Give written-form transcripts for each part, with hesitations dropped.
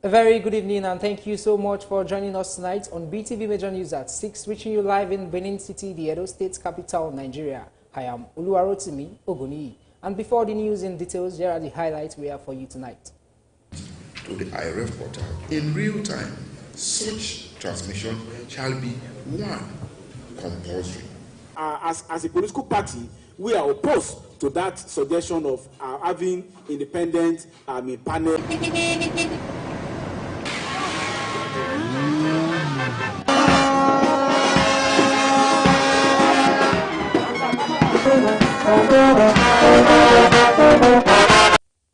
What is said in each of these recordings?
A very good evening and thank you so much for joining us tonight on BeeTv Major News at 6, reaching you live in Benin City, the Edo State capital of Nigeria. I am Oluwarotimi Ogoniyi. And before the news in details, here are the highlights we have for you tonight. To the IRF portal in real time, such transmission shall be one compulsory. As a political party, we are opposed to that suggestion of having independent panel.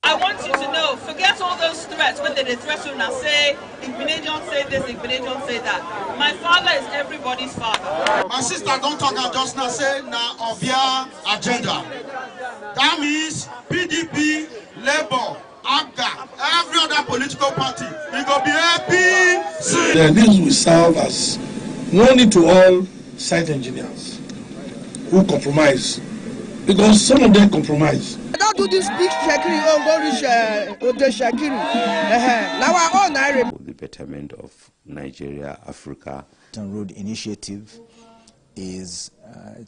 I want you to know, forget all those threats, when they threat you and say, if Benedion say this, if Benedion say that. My father is everybody's father. My sister don't talk and just now say now of your agenda. That means PDP, Labour, ABGA, every other political party, it will be happy. This will serve as warning to all site engineers who compromise, because some of them compromise. Don't do this big shakiri, go reach shakiri. Now our own area. The betterment of Nigeria, Africa. Road Initiative is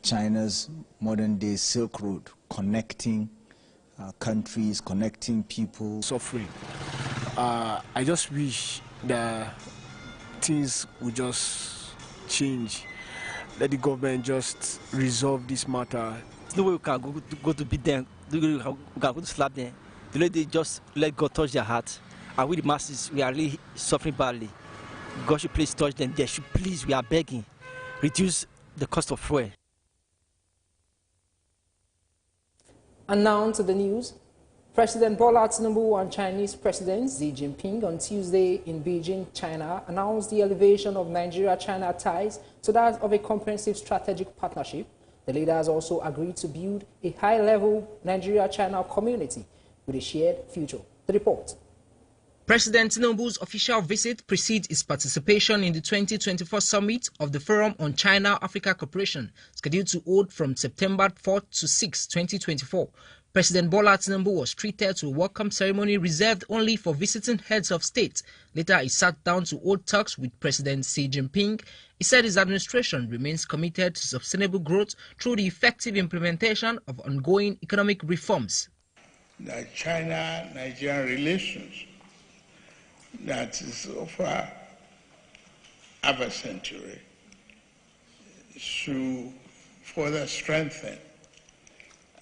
China's modern-day Silk Road, connecting countries, connecting people. Suffering. I just wish that things would just change. Let the government just resolve this matter. There's no way we can go to beat them. We can go to slap them. The way they just let God touch their heart. And we the masses, we are really suffering badly. God should please touch them. They should please, we are begging, reduce the cost of fuel. And now to the news. President Bola Tinubu and Chinese President Xi Jinping on Tuesday in Beijing, China, announced the elevation of Nigeria-China ties to that of a comprehensive strategic partnership. The leaders also agreed to build a high-level Nigeria-China community with a shared future. The report. President Tinubu's official visit precedes his participation in the 2024 summit of the Forum on China-Africa Cooperation, scheduled to hold from September 4 to 6, 2024. President Bola Tinubu was treated to a welcome ceremony reserved only for visiting heads of state. Later, he sat down to hold talks with President Xi Jinping. He said his administration remains committed to sustainable growth through the effective implementation of ongoing economic reforms. The China-Nigerian relations that is over half a century should further strengthen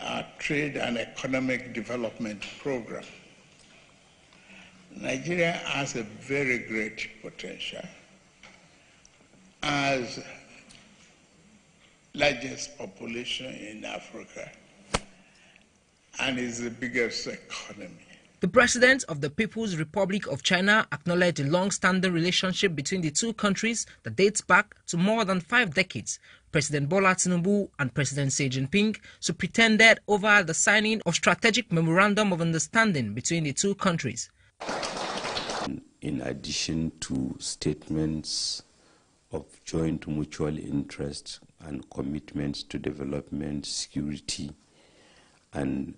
our trade and economic development program. Nigeria has a very great potential as largest population in Africa and is the biggest economy. The president of the People's Republic of China acknowledged a long-standing relationship between the two countries that dates back to more than 5 decades. President Bola Tinubu and President Xi Jinping pretended over the signing of strategic memorandum of understanding between the two countries. In addition to statements of joint mutual interest and commitments to development, security, and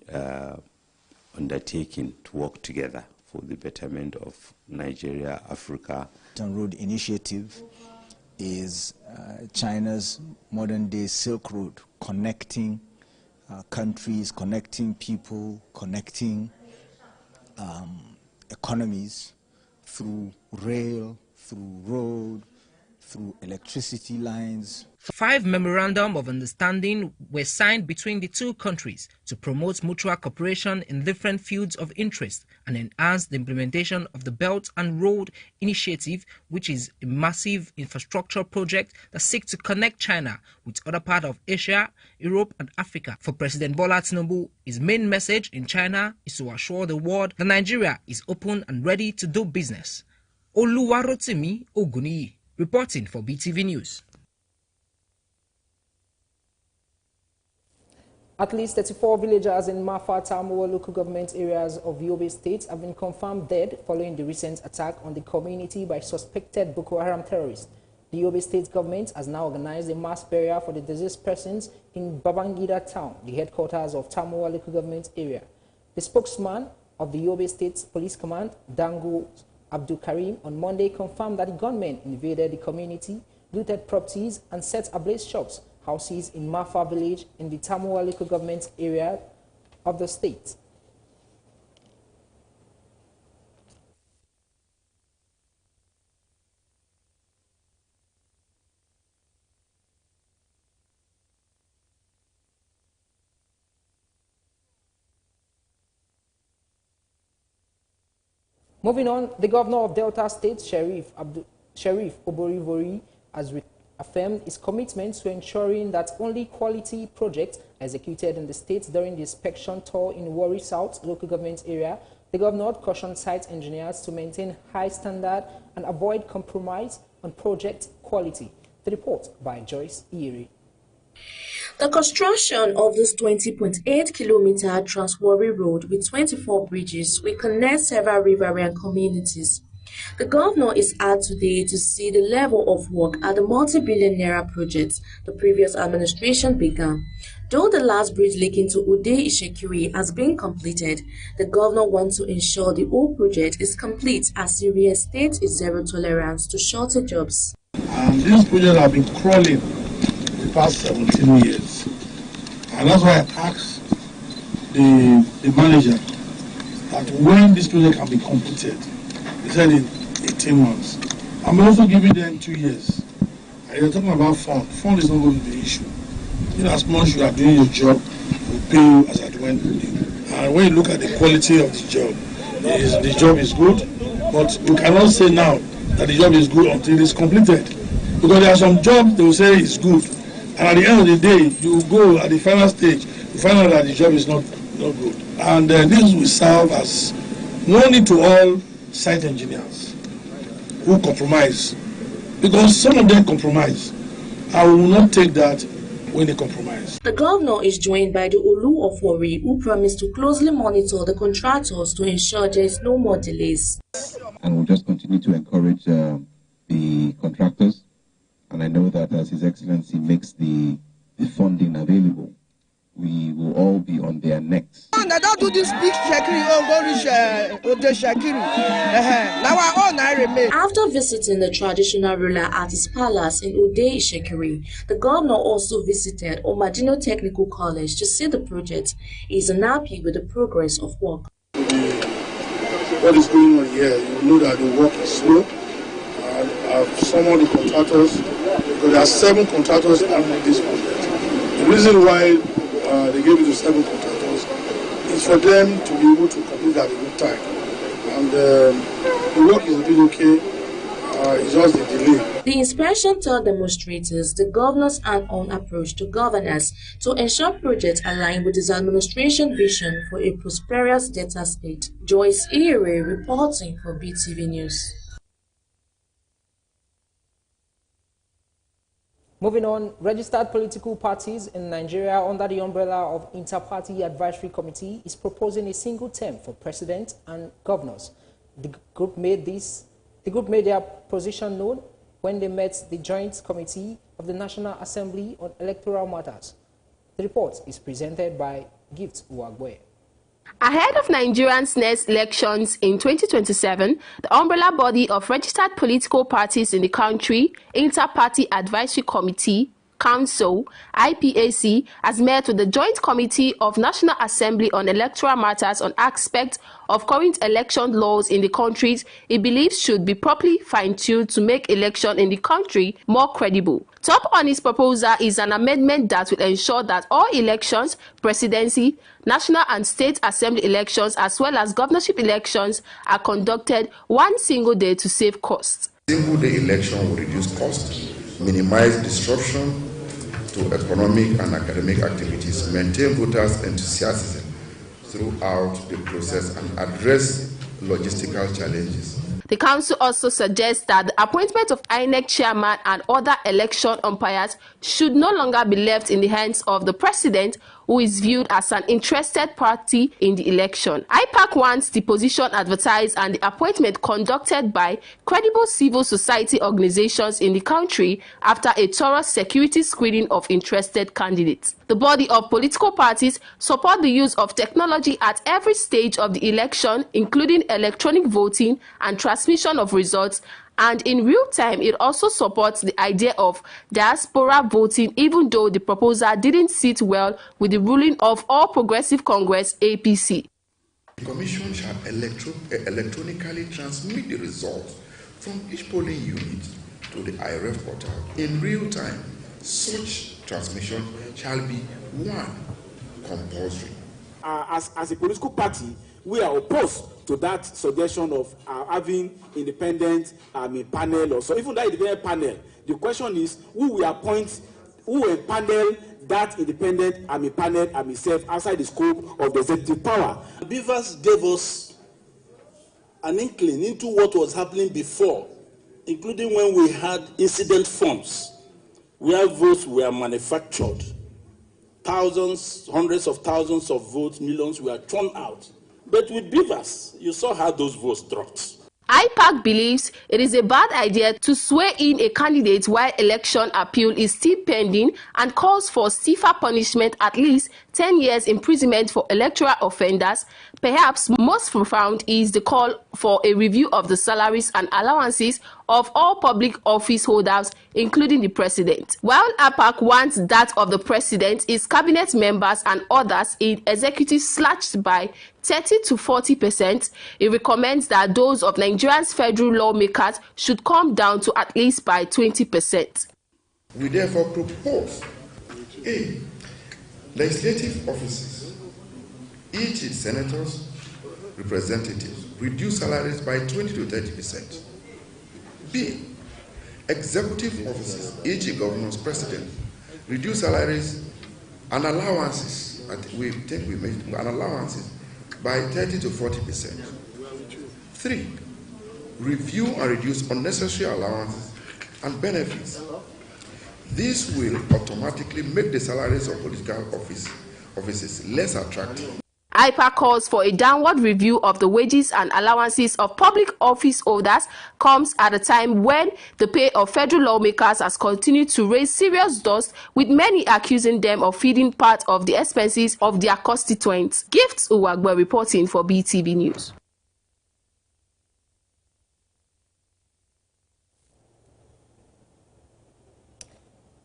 undertaking to work together for the betterment of Nigeria, Africa. Road Initiative is China's modern-day Silk Road, connecting countries, connecting people, connecting economies through rail, through road, through electricity lines. 5 memorandum of understanding were signed between the two countries to promote mutual cooperation in different fields of interest and enhance the implementation of the Belt and Road Initiative, which is a massive infrastructure project that seeks to connect China with other parts of Asia, Europe and Africa. For President Bola Tinubu, his main message in China is to assure the world that Nigeria is open and ready to do business. Oluwarotimi Ogoniyi, reporting for BeeTv News. At least 34 villagers in Mafa Tamuwa local government areas of Yobe State have been confirmed dead following the recent attack on the community by suspected Boko Haram terrorists. The Yobe State government has now organized a mass burial for the deceased persons in Babangida town, the headquarters of Tamuwa local government area. The spokesman of the Yobe State Police Command, Dango Abdul Karim on Monday confirmed that the gunmen invaded the community, looted properties and set ablaze shops, houses in Mafa village in the Tamua local government area of the state. Moving on, the governor of Delta State, Sheriff Oborivori, has affirmed his commitment to ensuring that only quality projects executed in the state during the inspection tour in Warri South local government area. The governor cautioned site engineers to maintain high standard and avoid compromise on project quality. The report by Joyce Iri. The construction of this 20.8-kilometer Trans-Warri Road with 24 bridges will connect several riverian communities. The governor is out today to see the level of work at the multi-billion naira project the previous administration began. Though the last bridge linking to Ude Ishekiri has been completed, the governor wants to ensure the whole project is complete as the real estate is zero tolerance to shorter jobs. This project has been crawling the past 17 years. And that's why I asked the manager that when this project can be completed, he said in 18 months. I'm also giving them 2 years. And you're talking about fund. Fund is not going to be the issue. In as much as you are doing your job, we'll pay you as at when you do. And when you look at the quality of the job is good, but you cannot say now that the job is good until it's completed. Because there are some jobs they will say it's good. And at the end of the day, you go at the final stage, you find out that the job is not good. And this will serve as warning to all site engineers who compromise. Because some of them compromise. I will not take that when they compromise. The governor is joined by the Olu of Warri, who promised to closely monitor the contractors to ensure there is no more delays. And we'll just continue to encourage the contractors. And I know that as His Excellency makes the funding available, we will all be on their necks. Don't do this big After visiting the traditional ruler at his palace in Ude Ishekiri, the governor also visited Omadino Technical College to see the project. He is unhappy with the progress of work. What is going on here? You know that the work is slow. I've summoned the contractors because there are 7 contractors that make this project. The reason why they gave it to 7 contractors is for them to be able to complete at a good time. And the work is a bit okay, it's just the delay. The inspection told demonstrators the governor's hand-on approach to governance to ensure projects align with his administration vision for a prosperous Delta state. Joyce Ire reporting for BeeTv News. Moving on, registered political parties in Nigeria under the umbrella of Inter-Party Advisory Committee is proposing a single term for president and governors. The group made their position known when they met the Joint Committee of the National Assembly on Electoral Matters. The report is presented by Gift Uwagwe. Ahead of Nigeria's next elections in 2027, the umbrella body of registered political parties in the country, Inter-Party Advisory Committee, Council, IPAC, has met with the Joint Committee of National Assembly on Electoral Matters on aspects of current election laws in the countries it believes should be properly fine-tuned to make election in the country more credible. Top on his proposal is an amendment that will ensure that all elections, presidency, national and state assembly elections, as well as governorship elections, are conducted one single day to save costs. Single-day election will reduce costs, minimize disruption to economic and academic activities, maintain voters' enthusiasm throughout the process, and address logistical challenges. The council also suggests that the appointment of INEC chairman and other election umpires should no longer be left in the hands of the president, who is viewed as an interested party in the election. IPAC wants the position advertised and the appointment conducted by credible civil society organizations in the country after a thorough security screening of interested candidates. The body of political parties support the use of technology at every stage of the election, including electronic voting and transmission of results, and in real time it also supports the idea of diaspora voting, even though the proposal didn't sit well with the ruling of All Progressive Congress APC. The Commission shall electronically transmit the results from each polling unit to the IRF portal in real time. Such transmission shall be one compulsory. As a political party, we are opposed to that suggestion of having independent panel or so. Even that independent panel, the question is who will appoint, who will panel that independent panel itself outside the scope of the executive power. Beavers gave us an inkling into what was happening before, including when we had incident forms where votes were manufactured. Thousands, hundreds of thousands of votes, millions were thrown out. But with Beavers, you saw how those votes dropped. IPAC believes it is a bad idea to swear in a candidate while election appeal is still pending and calls for stiffer punishment, at least 10 years imprisonment for electoral offenders. Perhaps most profound is the call for a review of the salaries and allowances of all public office holders, including the president. While IPAC wants that of the president, its cabinet members and others in executive slashed by 30 to 40%, it recommends that those of Nigeria's federal lawmakers should come down to at least by 20%. We therefore propose A. Legislative offices, each its senators, representatives, reduce salaries by 20 to 30%. B. Executive offices, each governor's president, reduce salaries and allowances, we think we made allowances by 30 to 40%. 3. Review and reduce unnecessary allowances and benefits. This will automatically make the salaries of political offices less attractive. IPAC calls for a downward review of the wages and allowances of public office holders comes at a time when the pay of federal lawmakers has continued to raise serious dust, with many accusing them of feeding part of the expenses of their constituents. Gifts Uwagwe reporting for BeeTv News.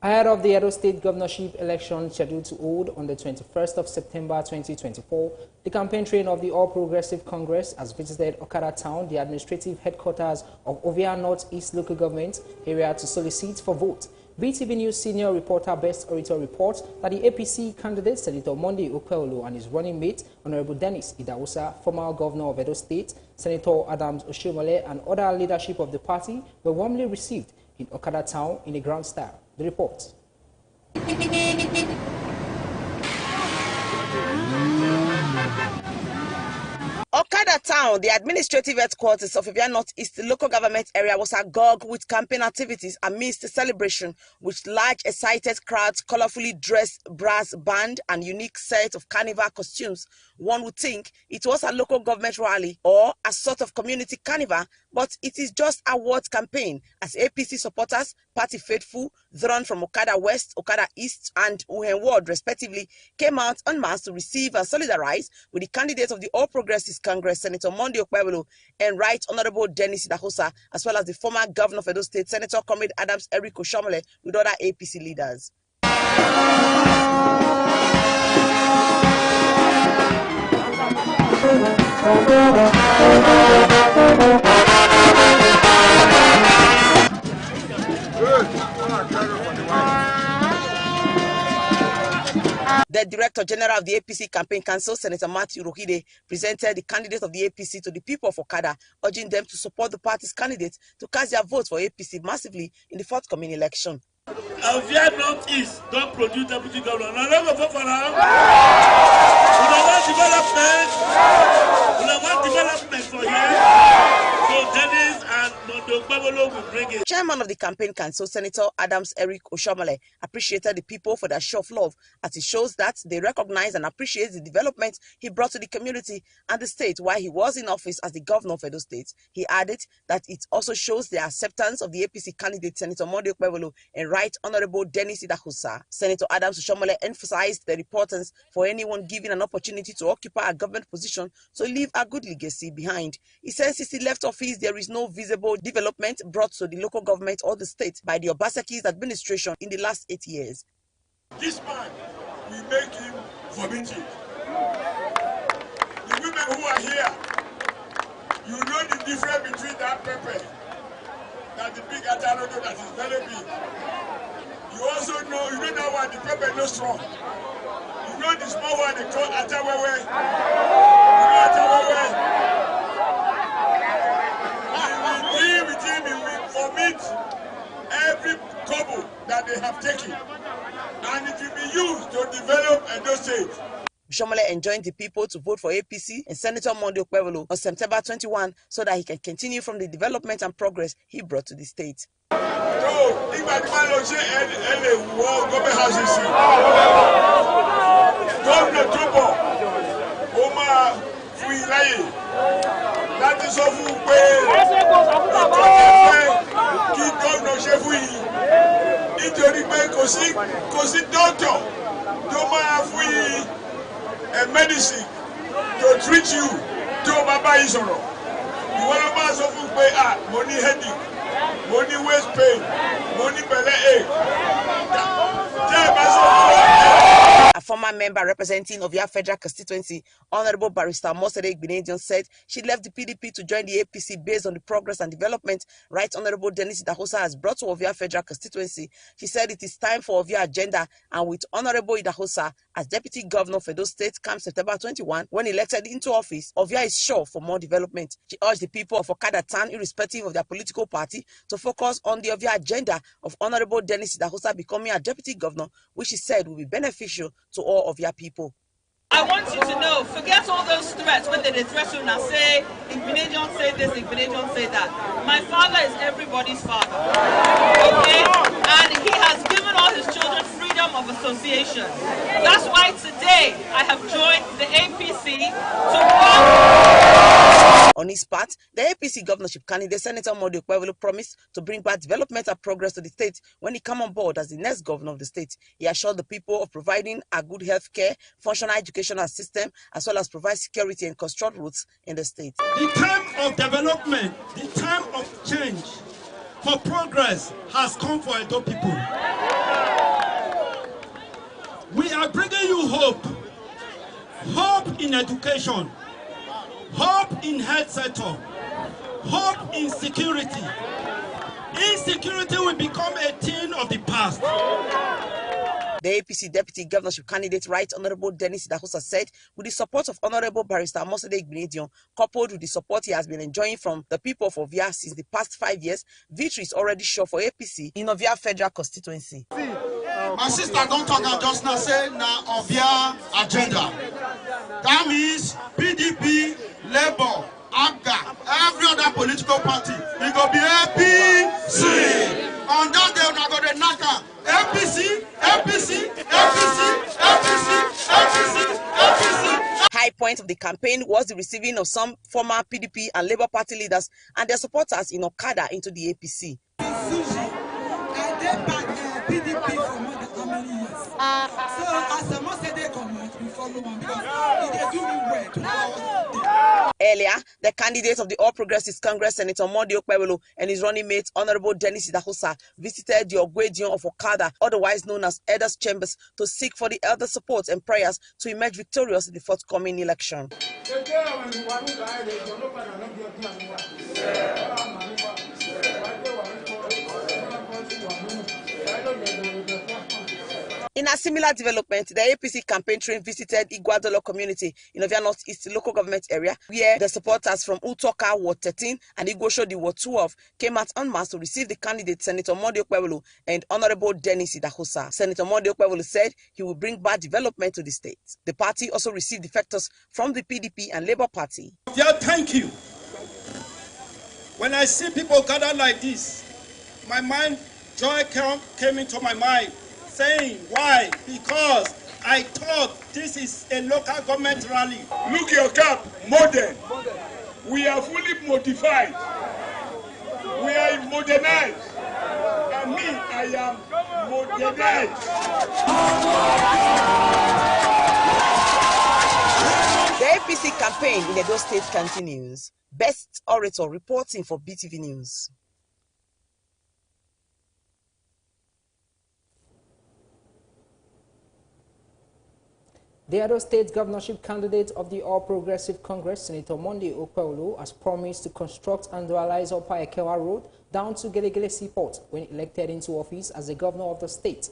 Ahead of the Edo State governorship election scheduled to hold on the 21st of September 2024, the campaign train of the All Progressive Congress has visited Okada Town, the administrative headquarters of Ovia North-East local government area, to solicit for vote. BeeTv News senior reporter Best Orator reports that the APC candidate, Senator Monday Okweolo, and his running mate, Honorable Dennis Idahosa, former governor of Edo State, Senator Adams Oshiomhole, and other leadership of the party were warmly received in Okada Town in a grand style. The report. Okada Town, the administrative headquarters of Ovia North-East local government area, was agog with campaign activities amidst the celebration, with large excited crowds, colorfully dressed brass band, and unique set of carnival costumes. One would think it was a local government rally or a sort of community carnival, but it is just a word campaign, as APC supporters, party faithful, drawn from Okada West, Okada East, and Uhen Ward respectively, came out en masse to receive and solidarize with the candidate of the All Progressives Congress, Senator Monday Okweolo, and Right Honorable Dennis Idahosa, as well as the former governor of Edo State, Senator Comrade Adams Oshiomhole, with other APC leaders. The Director General of the APC Campaign Council, Senator Matthew Rohide, presented the candidate of the APC to the people of Okada, urging them to support the party's candidate to cast their votes for APC massively in the forthcoming election. Ovia North-East don't produce deputy governor. Now, don't go vote for her. We don't want development. We don't want development for here. So Dennis and will bring it. Chairman of the campaign council, Senator Adams Eric Oshomole, appreciated the people for their show of love, as it shows that they recognize and appreciate the development he brought to the community and the state while he was in office as the governor of Edo State. He added that it also shows their acceptance of the APC candidate, Senator Monday Okpebholo, and Right Honorable Dennis Idahosa. Senator Adams Oshomole emphasized the importance for anyone given an opportunity to occupy a government position to leave a good legacy behind. He says since he left office, there is no visible development brought to the local government or the state by the Obasanjo's administration in the last 8 years. This man, we make him vomiting. The women who are here, you know the difference between that pepper, that the big atalodo that is very big. You also know, you know that one, the pepper is not strong. You know the small one, they call atawewe. You know atawewe. We deal with him, we will vomit every kobo that they have taken, and it will be used to develop Edo State. Oshomole enjoined the people to vote for APC and Senator Monday Okpebholo on September 21 so that he can continue from the development and progress he brought to the state. So, if I demand to say government houses, Governor Tobo, Oma Fuilaye, that is of who kí gómìnà ṣe fún yìí nítorí pé kò sí dọ́tọ̀ tó máa fún yìí a medicine to treat you tó bá bá yìí sọ̀rọ̀ ìwọ ló máa sọ fún pé mo ní headache mo ní waist pain mo ní belle A former member representing Ovia Federal Constituency, Honorable Barrister Mosede Igbinedion, said she left the PDP to join the APC based on the progress and development Right Honorable Dennis Idahosa has brought to Ovia Federal Constituency. She said it is time for Ovia agenda, and with Honorable Idahosa as Deputy Governor of Edo State come September 21, when elected into office, Ovia is sure for more development. She urged the people of Okada Town, irrespective of their political party, to focus on the Ovia agenda of Honorable Dennis Idahosa becoming a Deputy Governor, which she said will be beneficial to all of your people. I want you to know, forget all those threats, whether they threat you and say, Igbinedion say this, Igbinedion say that. My father is everybody's father, okay? And he has given all his children freedom of association. That's why today I have joined the APC to work. On his part, the APC governorship candidate, Senator Monday Okpebholo, promised to bring back development and progress to the state when he came on board as the next governor of the state. He assured the people of providing a good health care, functional educational system, as well as provide security and construct routes in the state. The time of development, the time of change for progress has come for Edo people. We are bringing you hope. Hope in education. Hope in health sector, hope in security. Insecurity will become a thing of the past. The APC deputy governorship candidate, Right Honorable Dennis Idahosa, said with the support of Honorable Barrister Mosede Igbinedion, coupled with the support he has been enjoying from the people of Ovia since the past 5 years, victory is already sure for APC in Ovia Federal Constituency. My sister don't talk and just now say na Ovia agenda. That means PDP, Labour, ABGA, every other political party, it go be APC. On that day, we're going to knock out APC, APC, APC, APC, APC, APC. High point of the campaign was the receiving of some former PDP and Labour Party leaders and their supporters in Okada into the APC. PDP for more than how many years? So as a most they come out, we follow one because they do me well to follow. Earlier, the candidate of the All Progressives Congress, Senator Monday Okpebholo, and his running mate, Honorable Dennis Idahosa, visited the Ogwedion of Okada, otherwise known as Elders Chambers, to seek for the elder support and prayers to emerge victorious in the forthcoming election. In a similar development, the APC campaign train visited Iguadolo community in Ovia Northeast local government area, where the supporters from Utoka Ward 13 and Igosho Ward 12 came out en masse to receive the candidate Senator Monday Okpebholo and Honorable Dennis Idahosa. Senator Monday Okpebholo said he will bring back development to the state. The party also received defectors from the PDP and Labour Party. Yeah, thank you When I see people gathered like this, my mind, joy came into my mind, saying, why? Because I thought this is a local government rally. Look your cap, modern. We are fully modified. We are modernized. And me, I am modernized. The APC campaign in Edo State continues. Best Orator reporting for BeeTv News. The Edo State governorship candidate of the All Progressive Congress, Senator Monday Okpebholo, has promised to construct and dualize Upper Ekewa Road down to Gelegele Seaport when elected into office as the governor of the state.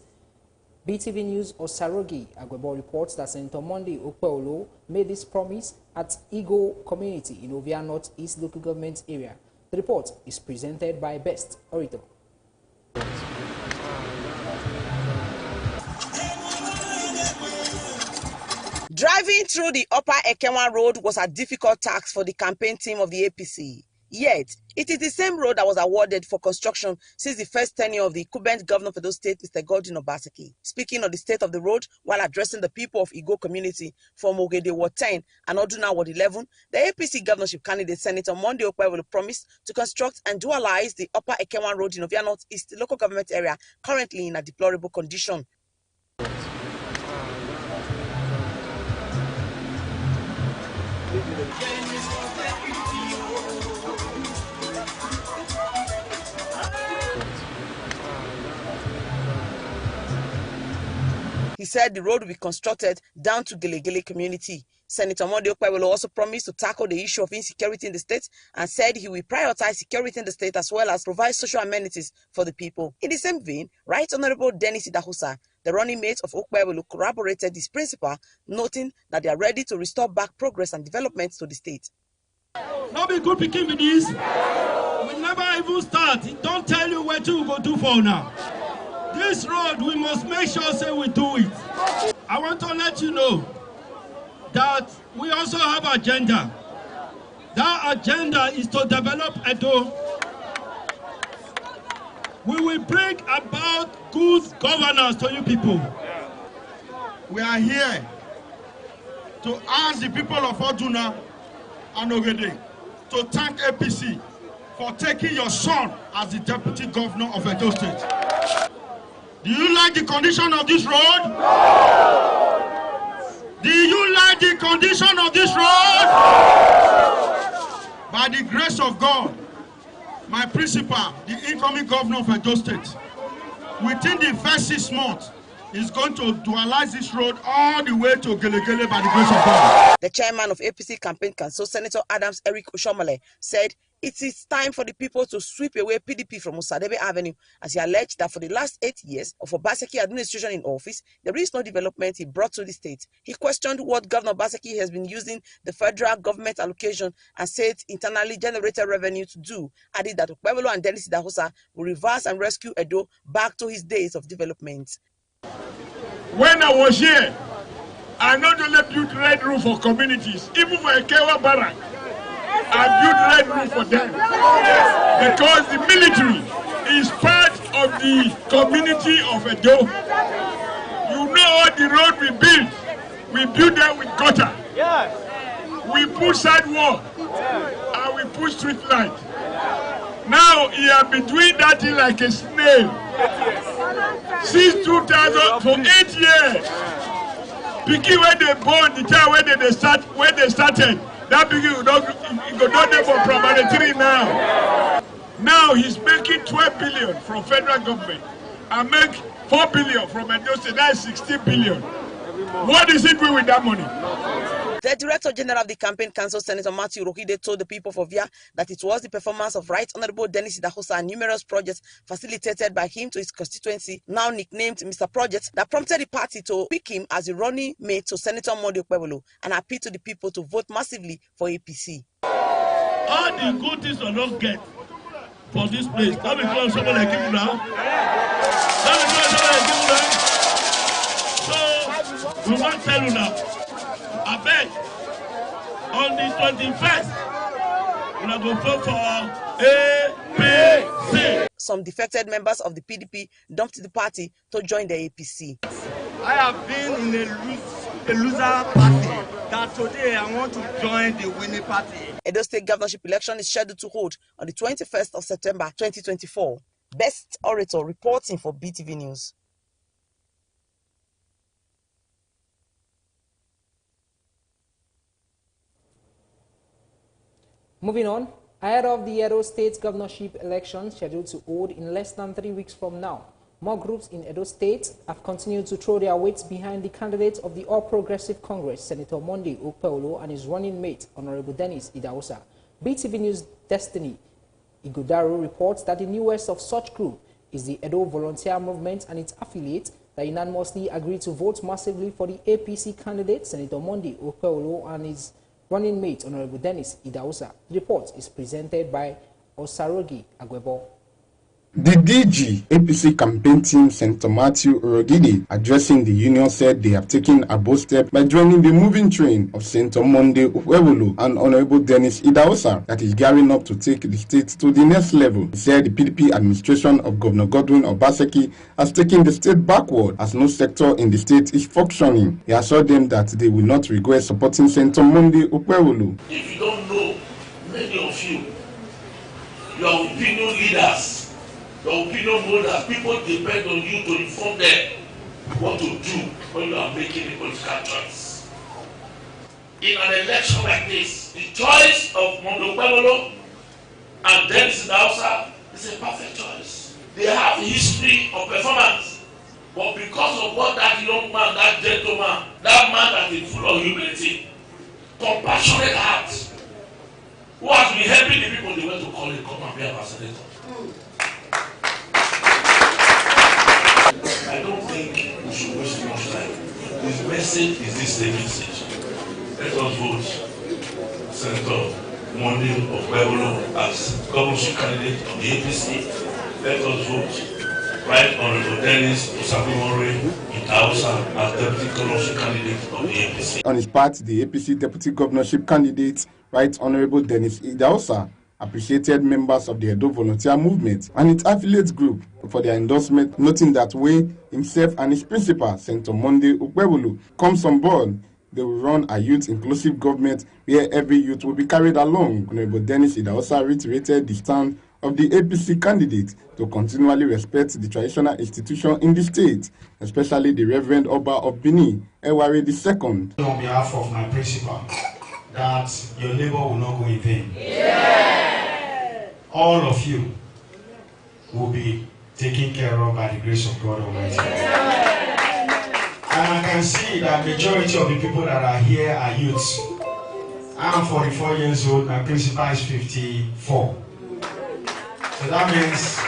BeeTv News Osarogi Agwebo reports that Senator Monday Okpebholo made this promise at Igbo community in Ovia North East local government area. The report is presented by Best Orator. Driving through the Upper Ekewa Road was a difficult task for the campaign team of the APC. Yet, it is the same road that was awarded for construction since the first tenure of the incumbent governor of Edo State, Mr. Godwin Obaseki. Speaking of the state of the road while addressing the people of Igbo community from Ogede Ward 10 and Oduna Ward 11, the APC governorship candidate Senator Monday Okpebholo promised to construct and dualize the Upper Ekewa Road in Ovia North East local government area, currently in a deplorable condition. He said the road will be constructed down to Gelegele community. Senator Monday Okpebholo also promised to tackle the issue of insecurity in the state and said he will prioritize security in the state as well as provide social amenities for the people. In the same vein, Right Honorable Dennis Idahosa, the running mate of Okpebholo, corroborated this principle, noting that they are ready to restore back progress and development to the state. Not be good picking with this. We never even start. It don't tell you what you go do for now. This road, we must make sure say we do it. I want to let you know that we also have agenda. That agenda is to develop Edo. We will bring about good governance to you people. We are here to ask the people of Oduna and Ogede to thank APC for taking your son as the deputy governor of Edo State. Do you like the condition of this road? Do you like the condition of this road? By the grace of God, my principal, the incoming governor of Edo State, within the first 6 months, is going to dualize this road all the way to Gelegele by the grace of God. The chairman of APC Campaign Council, Senator Adams Eric Oshomole, said it is time for the people to sweep away PDP from Osadebe Avenue, as he alleged that for the last 8 years of Obaseki administration in office, there is no development he brought to the state. He questioned what Governor Obaseki has been using the federal government allocation and state internally generated revenue to do, adding that Okpebholo and Dennis Idahosa will reverse and rescue Edo back to his days of development. When I was here, I not only built red roof for communities, even for Ekewa Barrack, I built red roof for them. Because the military is part of the community of Edo. You know all the road we built them with gutter. We put sidewalk and we put street light. Now he has been doing that thing like a snail. Since 2000 for 8 years. Picking when they born, the time when they started, that picking will not there for primary 3 now. Now he's making 12 billion from federal government and make 4 billion from Edo State. That's 16 billion. What is he doing with that money? The Director General of the Campaign Council, Senator Matthew Rohide, told the people of Ovia that it was the performance of Right Honorable Dennis Idahosa and numerous projects facilitated by him to his constituency, now nicknamed Mr. Project, that prompted the party to pick him as the running mate to Senator Monday Okpebholo and appeal to the people to vote massively for APC. All the good things I don't get for this place. Let me call someone like him now. So, we want to tell you now. I bet on the 21st we go vote for APC. Some defected members of the PDP dumped the party to join the APC. I have been in a loser party that today I want to join the winning party. Edo State governorship election is scheduled to hold on the 21st of September 2024. Best Orator reporting for BeeTv News. Moving on, ahead of the Edo State governorship election scheduled to hold in less than 3 weeks from now, more groups in Edo State have continued to throw their weights behind the candidate of the All Progressive Congress, Senator Monday Okpebholo, and his running mate, Honorable Dennis Idahosa. BeeTv News' Destiny Igodaro reports that the newest of such group is the Edo Volunteer Movement and its affiliates that unanimously agreed to vote massively for the APC candidate, Senator Monday Okpebholo, and his running mate, Honorable Dennis Idahosa. The report is presented by Osarogi Agwebo. The DG APC campaign team, Senator Matthew Orogidi, addressing the union, said they have taken a bold step by joining the moving train of Senator Monday Okpebholo and Honorable Dennis Idahosa that is gearing up to take the state to the next level. He said the PDP administration of Governor Godwin Obaseki has taken the state backward as no sector in the state is functioning. He assured them that they will not regret supporting Senator Monday Okpebholo. If you don't know, many of you, your opinion leaders, your opinion holders, people depend on you to inform them what to do when you are making a political choice. In an election like this, the choice of Monday Okpebholo and Dennis Idahosa is a perfect choice. They have a history of performance, but because of what that young man, that gentleman, that man that is full of humility, compassionate heart, who has been helping the people they went to call him, come and be our senator. I don't think we should waste much time. His message is this same message. Let us vote Senator Monday Okpebholo as governorship candidate of the APC. Let us vote Right Honorable Dennis Idahosa as deputy governorship candidate of the APC. On his part, the APC deputy governorship candidate, Right Honorable Dennis Idahosa, appreciated members of the Edo Volunteer Movement and its affiliate group for their endorsement, noting that when himself and his principal, Senator Monday Okpebholo, comes on board, they will run a youth-inclusive government where every youth will be carried along. Honorable Dennis Idahosa reiterated the stand of the APC candidate to continually respect the traditional institution in the state, especially the Reverend Oba of Bini, Ewari II. On behalf of my principal, that your labor will not go in vain. Yeah. All of you will be taken care of by the grace of God Almighty. And I can see that majority of the people that are here are youths. I'm 44 years old, my principal is 54. So that means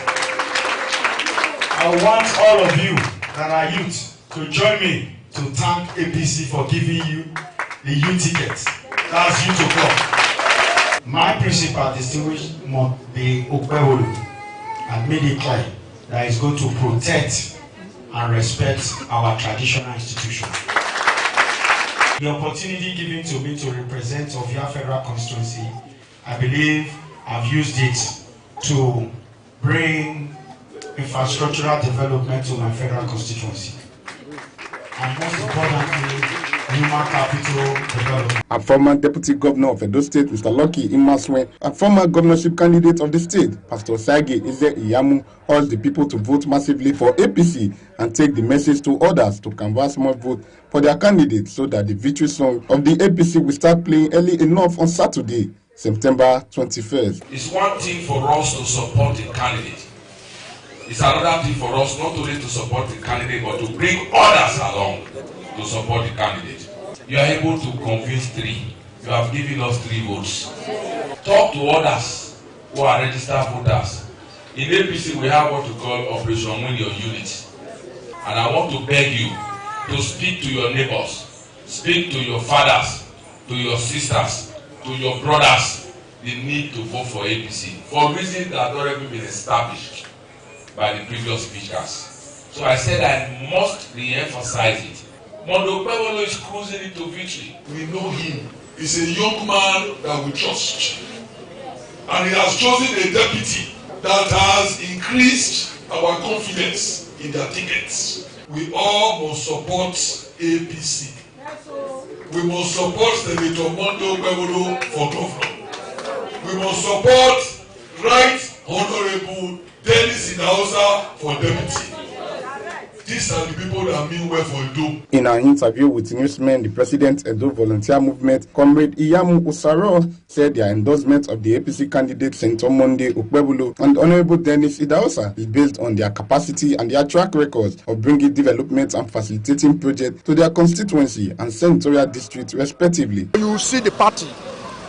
I want all of you that are youths to join me to thank APC for giving you the youth ticket. That's you to come. My principal, distinguished Monday Okpebholo, had made it clear that he's going to protect and respect our traditional institution. The opportunity given to me to represent Ovia Federal Constituency, I believe I've used it to bring infrastructural development to my federal constituency. And most importantly, human capital development. A former deputy governor of Edo State, Mr. Lucky Imaswe, a former governorship candidate of the state, Pastor Sage Ize Iyamu, urged the people to vote massively for APC and take the message to others to canvass more votes for their candidate so that the victory song of the APC will start playing early enough on Saturday, September 21st. It's one thing for us to support a candidate. It's another thing for us not only to support the candidate, but to bring others along to support the candidate. You are able to convince 3. You have given us 3 votes. Talk to others who are registered voters. In APC, we have what we call Operation Win Your Unit. And I want to beg you to speak to your neighbors, speak to your fathers, to your sisters, to your brothers. The need to vote for APC for reasons that have already been established by the previous speakers. So I said I must re-emphasize it. Monday Okpebholo is cruising into victory. We know him. He's a young man that we trust. And he has chosen a deputy that has increased our confidence in their tickets. We all must support APC. We must support Senator Mondo Gbewolo for governor. We must support Right Honorable Dennis Idahosa for deputy. These are the people that mean well for Edo. In an interview with newsmen, the president of Edo Volunteer Movement, Comrade Iyamu Usaro, said their endorsement of the APC candidate Senator Monday Okpebolo and Honorable Dennis Idahosa is based on their capacity and their track records of bringing development and facilitating projects to their constituency and senatorial district respectively. You see the party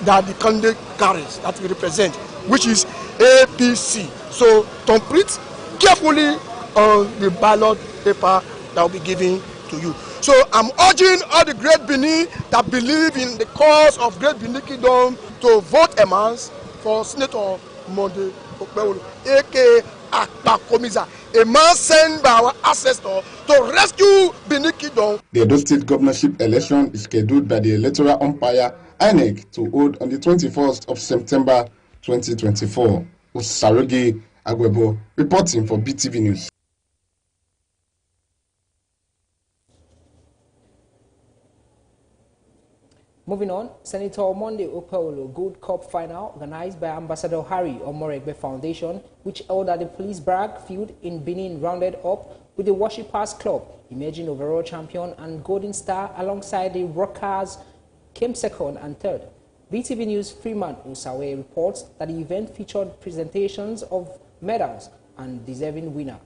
that the candidate carries, that we represent, which is APC. So complete carefully on the ballot paper that will be given to you. So I'm urging all the Great Benin that believe in the cause of Great Benin Kingdom to vote a man for Senator Monday Okpebolo, aka Akpakomiza, a man sent by our ancestor to rescue Benin Kingdom. The Edo State governorship election is scheduled by the electoral umpire INEC to hold on the 21st of September 2024. Usaroge Agwebo reporting for BeeTv News. Moving on, Senator Monday Okpebolo Gold Cup final organized by Ambassador Harry Omoregbe Foundation, which held at the Police Barrack Field in Benin, rounded up with the Worshippers Club, emerging overall champion and Golden Star alongside the Rockers came second and third. BeeTv News Freeman Osawe reports that the event featured presentations of medals and deserving winner.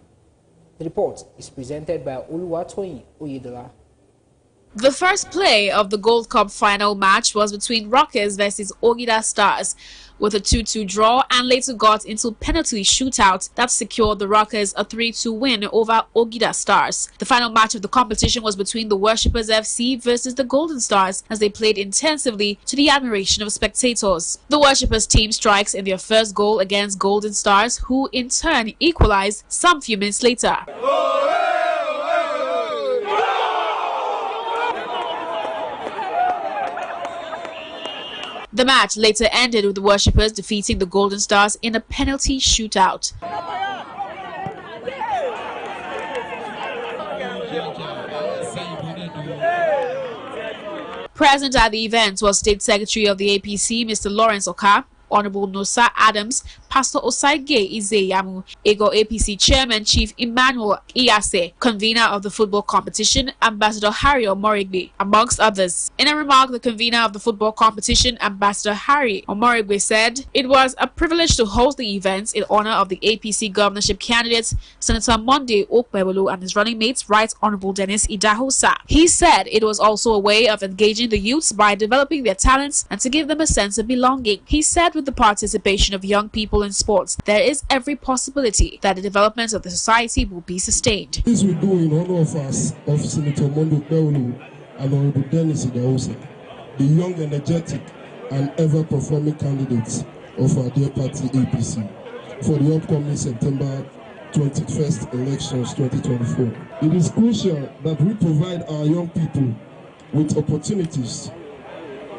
The report is presented by Oluwatoyin Oyedola. The first play of the Gold Cup final match was between Rockers versus Ogida Stars, with a 2-2 draw, and later got into penalty shootout that secured the Rockers a 3-2 win over Ogida Stars. The final match of the competition was between the Worshippers FC versus the Golden Stars, as they played intensively to the admiration of spectators. The Worshippers team strikes in their first goal against Golden Stars, who in turn equalized some few minutes later. The match later ended with the Worshippers defeating the Golden Stars in a penalty shootout. Present at the event was State Secretary of the APC, Mr. Lawrence Oka, Honorable Nosa Adams, Pastor Osaige Izeyamu, Ego APC Chairman Chief Emmanuel Iyase, convener of the football competition, Ambassador Harry Omoregbe, amongst others. In a remark, the convener of the football competition, Ambassador Harry Omoregbe, said it was a privilege to host the event in honor of the APC governorship candidates, Senator Monday Okpebolo and his running mates, Right Honorable Dennis Idahosa. He said it was also a way of engaging the youths by developing their talents and to give them a sense of belonging. He said with the participation of young people in sports, there is every possibility that the development of the society will be sustained. This we do in honor of us, of Senator Monday Okpebolo and Honorable Dennis Idahosa, the young, energetic and ever-performing candidates of our dear party APC for the upcoming September 21st elections 2024. It is crucial that we provide our young people with opportunities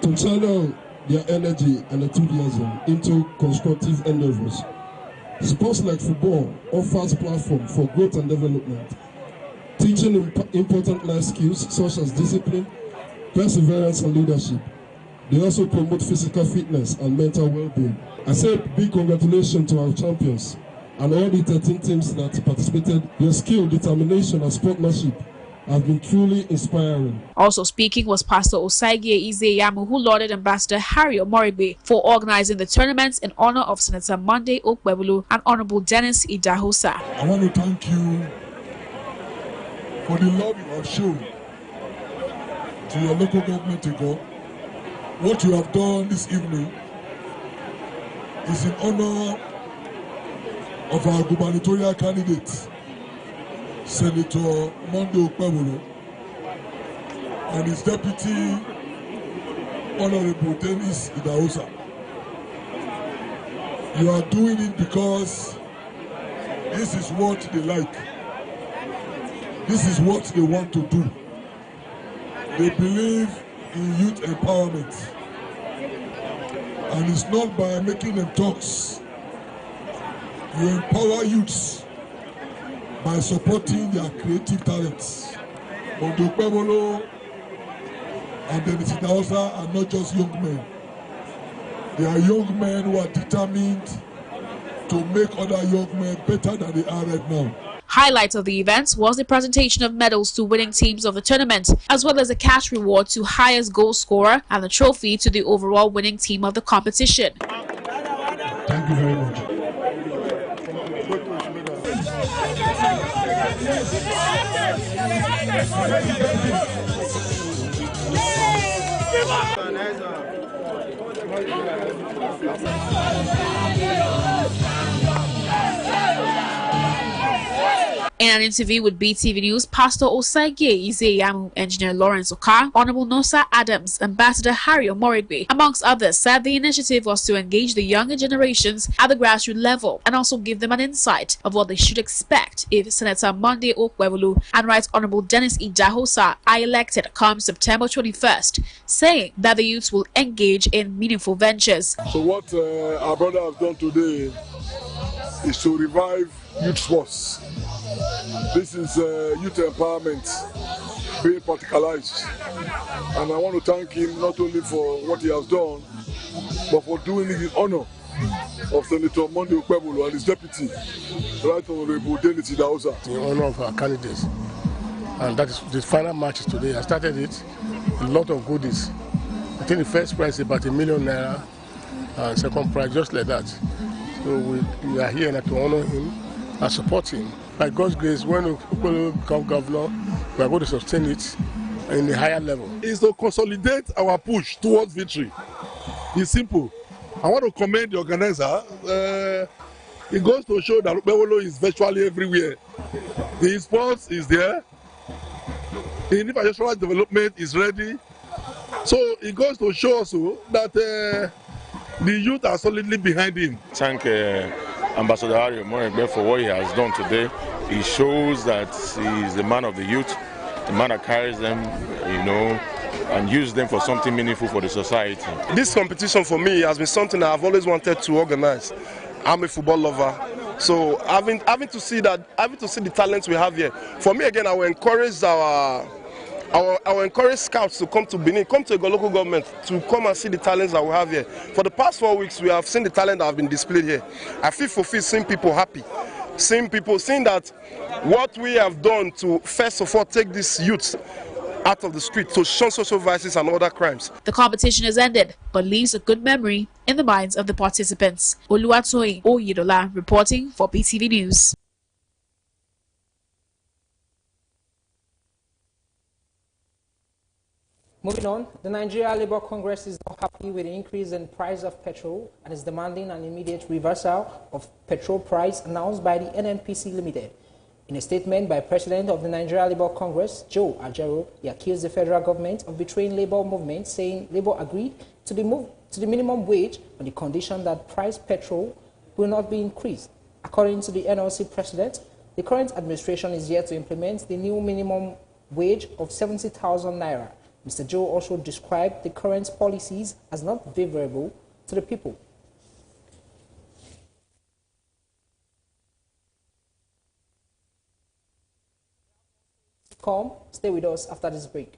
to channel their energy and enthusiasm into constructive endeavors. Sports like football offers platform for growth and development, teaching important life skills such as discipline, perseverance and leadership. They also promote physical fitness and mental well-being. I say big congratulations to our champions and all the 13 teams that participated. Your skill, determination and sportsmanship have been truly inspiring. Also speaking was Pastor Osaige Izeyamu, who lauded Ambassador Harry Omoregbe for organizing the tournaments in honor of Senator Monday Okpebolo and Honorable Dennis Idahosa. I want to thank you for the love you have shown to your local government to go. What you have done this evening is in honor of our gubernatorial candidate, Senator Monday Okpebolo, and his deputy, Honorable Dennis Idahosa. You are doing it because this is what they like. This is what they want to do. They believe in youth empowerment. And it's not by making them talks. You empower youths by supporting their creative talents. Ondo Pebolo and then Hausa are not just young men. They are young men who are determined to make other young men better than they are right now. Highlight of the event was the presentation of medals to winning teams of the tournament, as well as a cash reward to highest goal scorer and a trophy to the overall winning team of the competition. Thank you very much. In an interview with BeeTv News, Pastor Osaige Izeyamu, Engineer Lawrence Oka, Honorable Nosa Adams, Ambassador Harry Omorigbe, amongst others, said the initiative was to engage the younger generations at the grassroots level and also give them an insight of what they should expect if Senator Monday Okwewolu and Right Honorable Dennis Idahosa are elected come September 21st, saying that the youths will engage in meaningful ventures. So what our brother has done today is to revive youth sports. This is youth empowerment being practicalized, and I want to thank him not only for what he has done, but for doing it in honor of Senator Monday Okwewolu and his deputy, Right Honorable Dennis Idahosa. In honor of our candidates, and that is the final match today. I started it, a lot of goodies. I think the first prize is about ₦1 million, and second prize just like that. So we are here to honor him and support him. By God's grace, when we become governor, we are going to sustain it in a higher level. It's to consolidate our push towards victory. It's simple. I want to commend the organizer. It goes to show that Okwewolu is virtually everywhere. The sports is there. The infrastructural development is ready. So it goes to show also that the youth are solidly behind him. Thank Ambassador Harry Omorigbe for what he has done today. He shows that he is the man of the youth, the man that carries them, and use them for something meaningful for the society. This competition for me has been something that I've always wanted to organize. I'm a football lover, so having to see the talents we have here. For me again, I will encourage I will encourage scouts to come to Benin, come to the local government to come and see the talents that we have here. For the past 4 weeks, we have seen the talent that have been displayed here. I feel fulfilled seeing people happy, seeing that what we have done to first of all take these youths out of the street to shun social vices and other crimes. The competition has ended, but leaves a good memory in the minds of the participants. Oluwatoyin Oyedola reporting for BeeTv News. Moving on, the Nigeria Labour Congress is not happy with the increase in price of petrol and is demanding an immediate reversal of petrol price announced by the NNPC Limited. In a statement by President of the Nigeria Labour Congress, Joe Ajero, he accused the federal government of betraying labour movement, saying Labour agreed to the minimum wage on the condition that price petrol will not be increased. According to the NLC President, the current administration is yet to implement the new minimum wage of 70,000 naira. Mr. Joe also described the current policies as not favorable to the people. Stay with us after this break.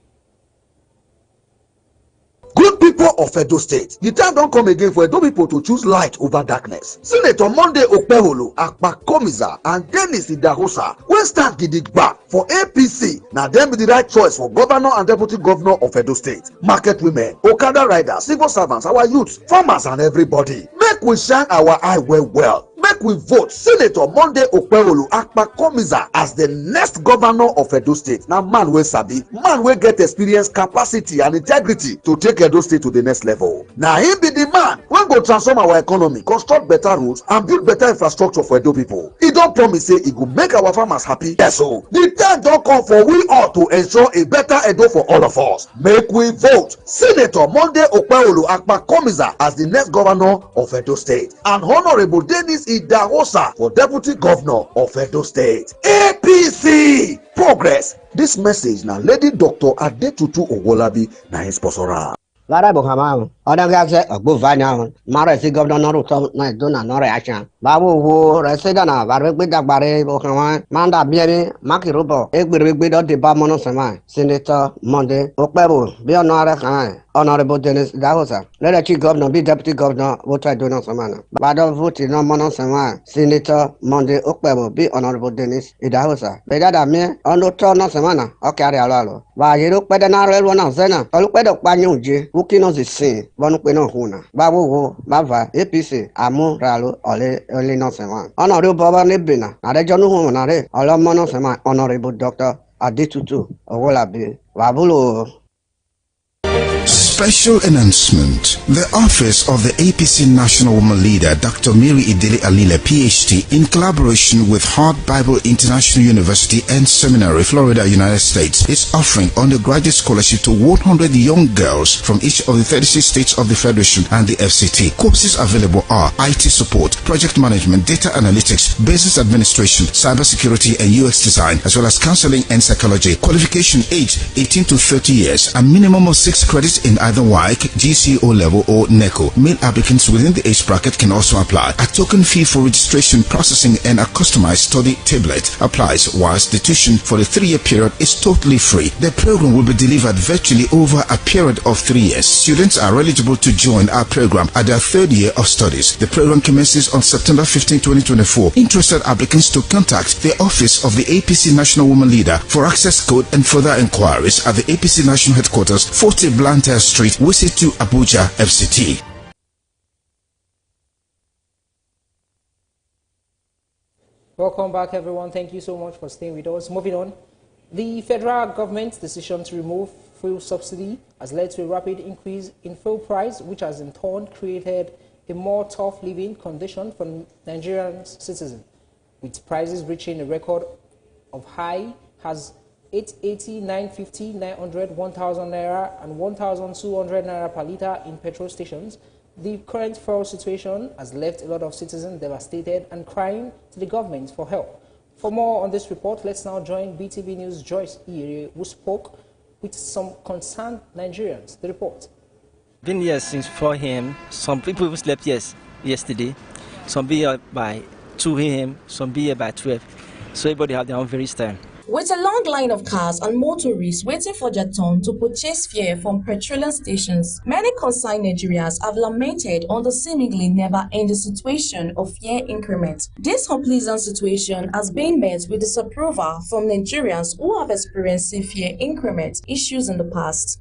Good people of Edo State, the time don't come again for Edo people to choose light over darkness. Senator Monday Okwewolu, Akpakomiza, and Dennis Idahosa will stand gidigba for APC. Now them be the right choice for governor and deputy governor of Edo State. Market women, Okada riders, civil servants, our youths, farmers, and everybody. Make we shine our eye well. Make we vote Senator Monday Okwewolu Akpakomiza as the next governor of Edo State. Now man wey sabi, man wey get experience, capacity and integrity to take Edo State to the next level. Now he be the man wey go transform our economy, construct better roads and build better infrastructure for Edo people. He don promise say he go make our farmers happy. Yes, so the time don come for we all to ensure a better Edo for all of us. Make we vote Senator Monday Okwewolu Akpakomiza as the next governor of Edo State and Honorable Dennis Idahosa for deputy governor of Edo State. APC progress. This message now Lady Dr. Adetutu Owolabi na his sponsor. Vara Bohama, other guys say a good vanya, Mara si governor Naruto, Dona no reaction. Babu who residana, Varabida Bare Bohama, Manda Biani, Maki Rubo, Egbido de Bamono Sama, Senator Monday, Okbebu, Bionara, Honorable Dennis Dahosa. Let a chief governor be deputy governor, what I do not Samana. Bado vote no Mono Sama, Senator Monday, Okbebu, be Honorable Dennis Idahosa. Bedada me, on no turn of Samana, okay, Alalo. Why you look better now, one of Zena, or look better Banyuji. Who knows the scene? Bonuqueno Huna, Babu, Bava, APC, Amu, Ralo, Ole no Sema. Honorable Baba Nebina, Adejon Humanare, Olomono Sema, Honorable Doctor Adetutu, Owolabi, Wabulo. Special announcement. The office of the APC National Woman Leader, Dr. Mary Idili Alile, PhD, in collaboration with Hart Bible International University and Seminary, Florida, United States, is offering undergraduate scholarship to 100 young girls from each of the 36 states of the Federation and the FCT. Courses available are IT support, project management, data analytics, business administration, cybersecurity and UX design, as well as counseling and psychology. Qualification age 18 to 30 years, a minimum of 6 credits in either WAEC, GCO level or NECO. Male applicants within the age bracket can also apply. A token fee for registration, processing and a customized study tablet applies, whilst the tuition for the 3-year period is totally free. The program will be delivered virtually over a period of 3 years. Students are eligible to join our program at their 3rd year of studies. The program commences on September 15, 2024. Interested applicants to contact the office of the APC National Woman Leader for access code and further inquiries at the APC National Headquarters, 40 Blantyre Street, Wisi2, Abuja, FCT. Welcome back, everyone. Thank you so much for staying with us. Moving on, the federal government's decision to remove fuel subsidy has led to a rapid increase in fuel price, which has in turn created a more tough living condition for Nigerian citizens, with prices reaching a record of high as 880, 950, 900, 1,000 naira and 1,200 naira per litre in petrol stations. The current fuel situation has left a lot of citizens devastated and crying to the government for help. For more on this report, let's now join BeeTv News' Joyce Ire, who spoke with some concerned Nigerians. The report. Been here since 4 a.m. Some people even slept yesterday. Some be here by 2 a.m. Some be here by 12. So everybody have their own various time. With a long line of cars and motorists waiting for their turn to purchase fuel from petroleum stations, many concerned Nigerians have lamented on the seemingly never-ending situation of fuel increment. This unpleasant situation has been met with disapproval from Nigerians who have experienced fuel increment issues in the past.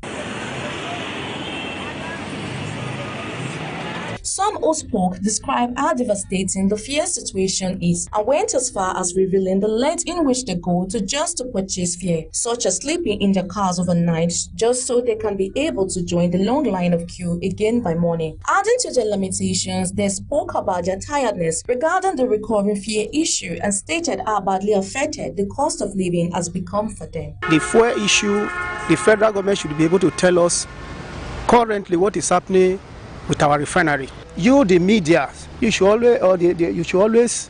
Some who spoke described how devastating the fuel situation is and went as far as revealing the length in which they go just to purchase fuel, such as sleeping in their cars overnight just so they can be able to join the long line of queue again by morning. Adding to their limitations, they spoke about their tiredness regarding the recurring fuel issue and stated how badly affected the cost of living has become for them. The fuel issue, the federal government should be able to tell us currently what is happening with our refinery. You, the media, you should always,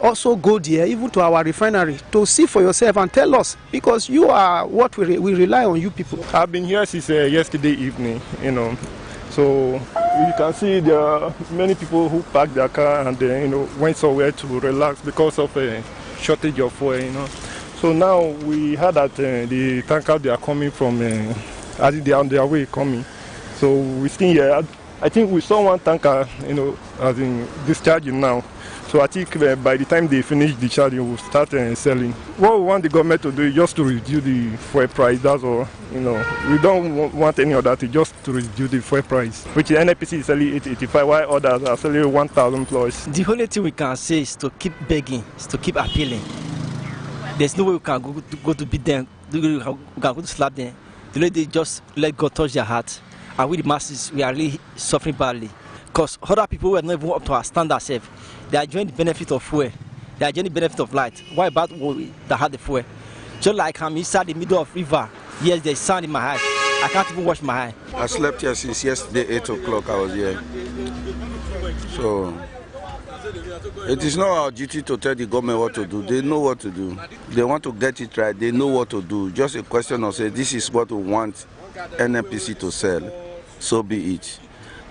also go there, even to our refinery, to see for yourself and tell us, because you are what we rely on you people. I've been here since yesterday evening, so you can see there are many people who parked their car and went somewhere to relax because of a shortage of fuel. So now we heard that the tankers they are coming from, as they are on their way coming. So we still here. I think we saw one tanker, as in discharging now. So I think by the time they finish discharging, we'll start selling. What we want the government to do is just to reduce the fuel price. That's all. We don't want any other thing, just to reduce the fuel price, which the NPC is selling 885, while others are selling 1,000 plus. The only thing we can say is to keep begging, is to keep appealing. There's no way we can go to beat them, we can go to slap them. The lady just let God touch their heart. And we the masses, we are really suffering badly. Because other people who are not even up to our standard self, they are enjoying the benefit of fuel. They are enjoying the benefit of light. Why about we that had the fuel? Just like I'm inside the middle of river, yes, there's sand in my eye. I can't even wash my eye. I slept here since yesterday, 8 o'clock I was here. So, it is not our duty to tell the government what to do. They know what to do. They want to get it right, they know what to do. Just a question of say, this is what we want NNPC to sell. so be it.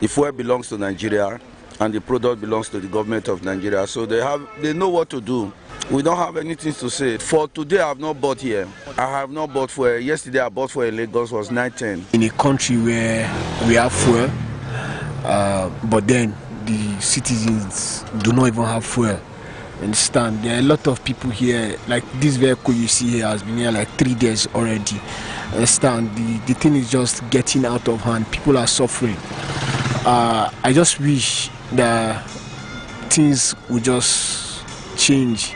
The fuel belongs to Nigeria and the product belongs to the government of Nigeria, so they know what to do. We don't have anything to say. For today, I have not bought here. I have not bought fuel. Yesterday, I bought fuel in Lagos, was 910. In a country where we have fuel, but then the citizens do not even have fuel. Understand? There are a lot of people here, like this vehicle you see here has been here like 3 days already. Understand? The thing is just getting out of hand. People are suffering. I just wish that things would just change.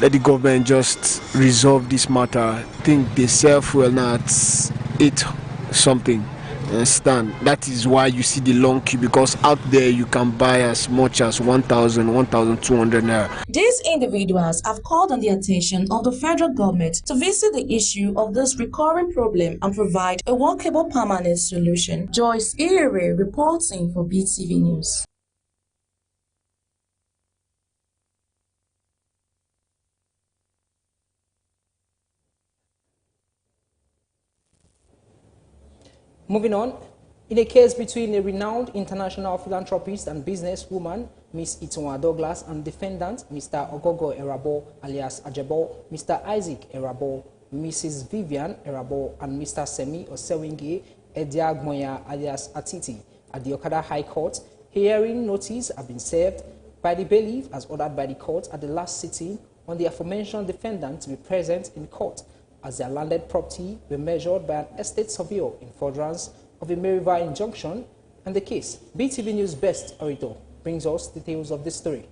Let the government just resolve this matter. I think they sell fuel now at 8 something. Understand? That is why you see the long queue, because out there you can buy as much as 1,000, 1,200 naira. These individuals have called on the attention of the federal government to visit the issue of this recurring problem and provide a workable permanent solution. Joyce Ire reporting for BeeTv News. Moving on, in a case between a renowned international philanthropist and businesswoman, Ms. Itunwa Douglas, and defendant, Mr. Ogogo Erabo alias Ajebo, Mr. Isaac Erabo, Mrs. Vivian Erabo, and Mr. Semi Osewinge Ediagmoya alias Atiti, at the Okada High Court, hearing notice have been served by the bailiff as ordered by the court at the last sitting on the aforementioned defendant to be present in court, as their landed property were measured by an estate surveyor in furtherance of a Meriva injunction and the case. BeeTv News Best Orator brings us details of this story.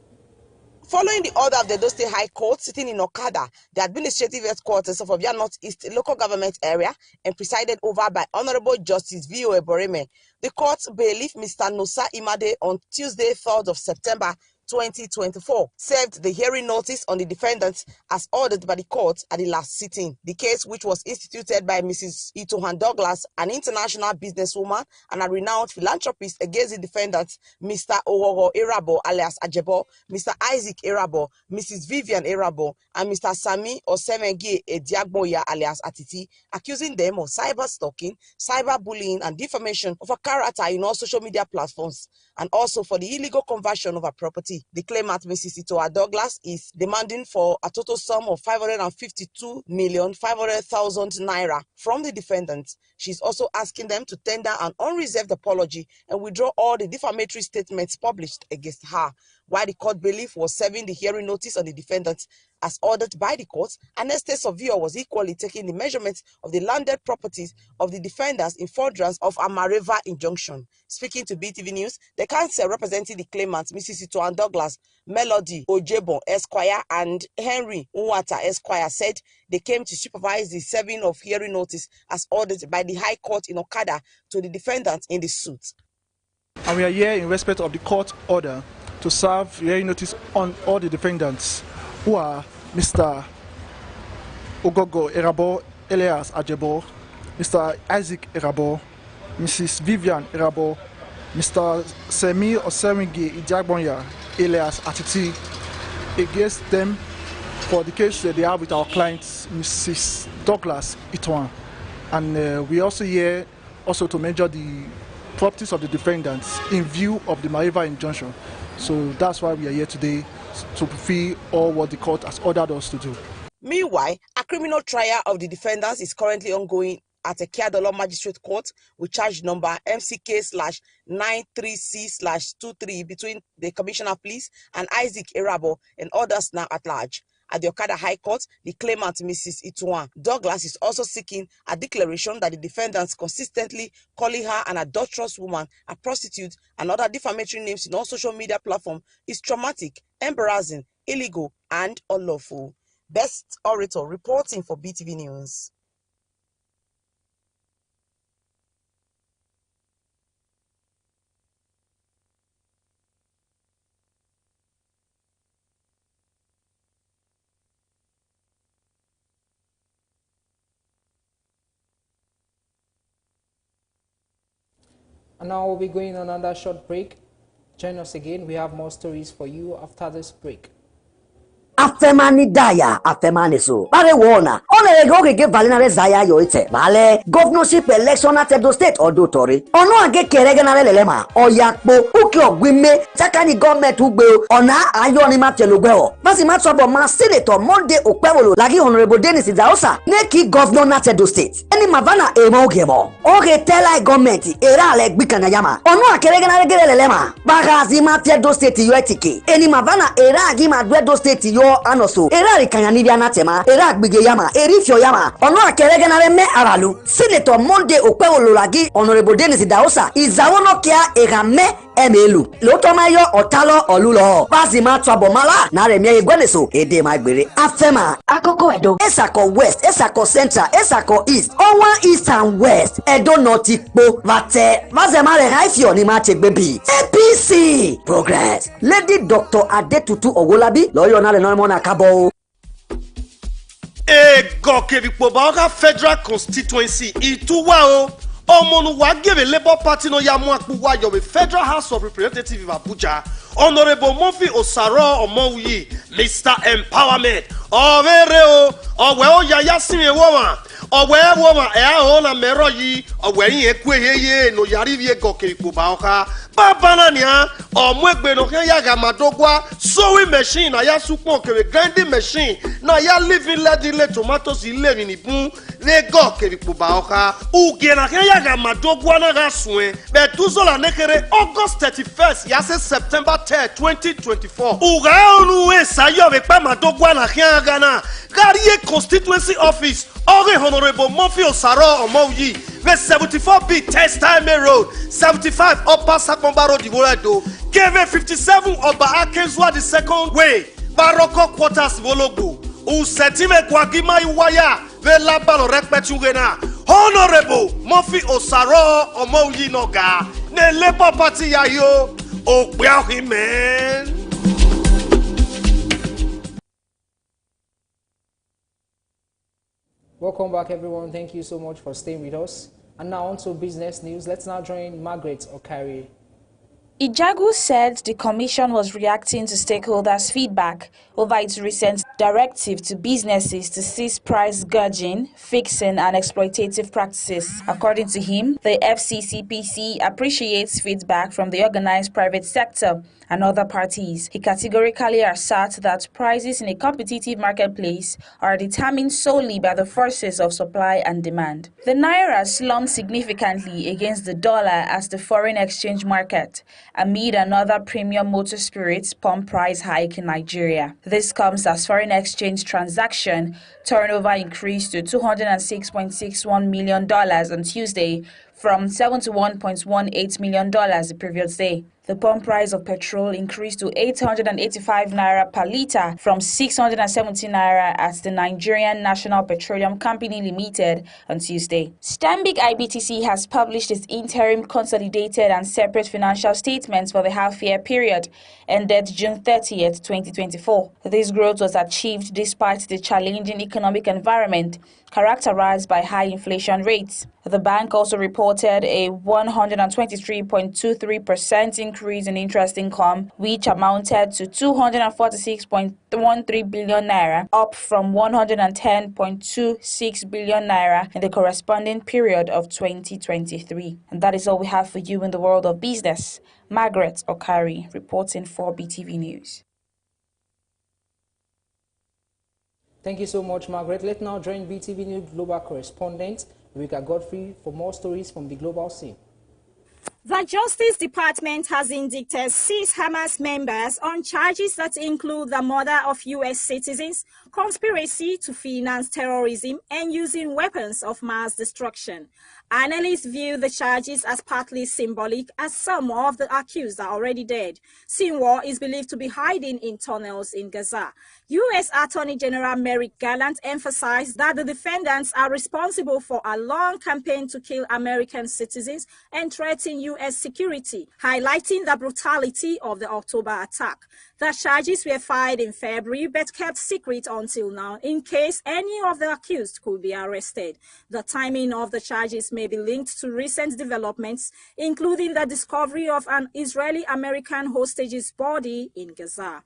Following the order of the Edo State High Court sitting in Okada, the administrative headquarters of Obia Northeast local government area, and presided over by Honorable Justice V.O. Eboreme, the court bailiff Mr. Nosa Imade on Tuesday, 3rd of September 2024, served the hearing notice on the defendants as ordered by the court at the last sitting. The case, which was instituted by Mrs. Itunwa Douglas, an international businesswoman and a renowned philanthropist, against the defendants Mr. Ogogo Erabo alias Ajebo, Mr. Isaac Erabo, Mrs. Vivian Erabo, and Mr. Sami Osewinge Ediagmoya alias Atiti, accusing them of cyber stalking, cyber bullying, and defamation of a character in all social media platforms, and also for the illegal conversion of a property. The claimant, Mrs. Itunwa Douglas, is demanding for a total sum of 552,500,000 naira from the defendants. She's also asking them to tender an unreserved apology and withdraw all the defamatory statements published against her. While the court bailiff was serving the hearing notice on the defendants as ordered by the court, an estate surveyor was equally taking the measurements of the landed properties of the defendants in furtherance of a Meriva injunction. Speaking to BeeTv News, the counsel representing the claimants, Mrs. Itunwa Douglas, Melody Ojebon Esquire, and Henry Nwata Esquire, said they came to supervise the serving of hearing notice as ordered by the High Court in Okada to the defendants in the suit. And we are here in respect of the court order to serve hearing notice on all the defendants, who are Mr. Ogogo Erabo alias Ajebo, Mr. Isaac Erabo, Mrs. Vivian Erabo, Mr. Semi Osewinge Ediagmoya alias Atiti, against them for the case that they have with our client, Mrs. Douglas Itunwa. And we also here also to measure the properties of the defendants in view of the Meriva injunction. So that's why we are here today, to fulfill all what the court has ordered us to do. Meanwhile, a criminal trial of the defendants is currently ongoing at a Kiadolo Magistrate Court with charge number MCK/93C/23 between the Commissioner of Police and Isaac Erabo and others now at large. At the Okada High Court, the claimant, Mrs. Itunwa Douglas, is also seeking a declaration that the defendants consistently calling her an adulterous woman, a prostitute, and other defamatory names in all social media platforms is traumatic, embarrassing, illegal, and unlawful. Best Orator reporting for BeeTv News. And now we'll be going on another short break. Join us again. We have more stories for you after this break. afemani daya afemani so bare wona onere go ge valinare zaya yo ite vale governorship election at Edo State odo tori onu age kerege na lelema oyakpo uki ogwime takani government ugbe ona ayo ni matelogbe o masi ma tobo ma senator Monday Okpewolo lagi honorable Dennis Idahosa neki governor na Edo State eni mavana emo ogemo oge tell government era le gbikana yama onu akerege na lelema bagazi ma Edo State yo etike eni mavana era gi ma Edo State yo anoso era rikanyani bia natema era agbige yama erifio yama ono akerege na me aralu senator Monday Okpewolo lagi honorable Dennis Idahosa izawono kia egame emelu lotomayo otalo olulo bazima twabomala na remie egweneso ede magbere afema akoko Edo esako west esako central esako east owa east and west Edo north ikpo vate mazema re haifio ni machegbebi APC progress Lady Dr. Adetutu Ogolabi loyo na le no na kabo Ego Kebikpo Baoka Federal Constituency Ituwa o Omonuwa give Labour Party no yamu akpuwa yo Federal House of Representatives of Abuja Honorable Mofi Osaro Omowuyi Mr. Empowerment Overe o owe o yaya sime woman owe woman e na mero yi owe yin ekweheye no yari wie Ego Kebikpo Baoka Babana nia omwegbe no kan yaga madogwa sewing machine na ya supon kere grinding machine na ya living ledile tomatoes ile ni bun Ego Kebikpo Baoka uge na kan yaga madogwa na ga suen be tuzola nekere August 31st ya se September 10 2024 uga onu we sayo be pa madogwa na kan gana Garie constituency office Ore Honorable Mofi Osaro Omowuyi the 74B Test Time Road 75 Upper Sakomba Road Iworedo KV 57 Oba Akenzwa the second way Baroko quarters Vologbo Usetime Kwagima Iwaya the Labalo Rekpetungena Honorable Mofi Osaro Omowuyi Noga ne Labour Party yayo Okpeahi man. Welcome back, everyone. Thank you so much for staying with us. And now on to business news. Let's now join Margaret Okari. Ijagu said the commission was reacting to stakeholders' feedback over its recent directive to businesses to cease price gouging, fixing, and exploitative practices. According to him, the FCCPC appreciates feedback from the organized private sector and other parties. He categorically asserts that prices in a competitive marketplace are determined solely by the forces of supply and demand. The naira slumped significantly against the dollar as the foreign exchange market amid another premium motor spirits pump price hike in Nigeria. This comes as foreign exchange transaction turnover increased to $206.61 million on Tuesday from $71.18 million the previous day. The pump price of petrol increased to 885 naira per litre from 670 naira at the Nigerian National Petroleum Company Limited on Tuesday. Stanbic IBTC has published its interim consolidated and separate financial statements for the half-year period ended June 30th, 2024. This growth was achieved despite the challenging economic environment characterized by high inflation rates. The bank also reported a 123.23% increase in interest income, which amounted to 246.13 billion naira, up from 110.26 billion naira in the corresponding period of 2023. And that is all we have for you in the world of business. Margaret Okari, reporting for BeeTv News. Thank you so much, Margaret. Let's now join BeeTv News global correspondent Rika Godfrey for more stories from the global scene. The Justice Department has indicted 6 Hamas members on charges that include the murder of U.S. citizens, conspiracy to finance terrorism, and using weapons of mass destruction. Analysts view the charges as partly symbolic, as some of the accused are already dead. Sinwar is believed to be hiding in tunnels in Gaza. U.S. Attorney General Merrick Garland emphasized that the defendants are responsible for a long campaign to kill American citizens and threaten U.S. security, highlighting the brutality of the October attack. The charges were filed in February but kept secret until now in case any of the accused could be arrested. The timing of the charges may be linked to recent developments, including the discovery of an Israeli-American hostage's body in Gaza.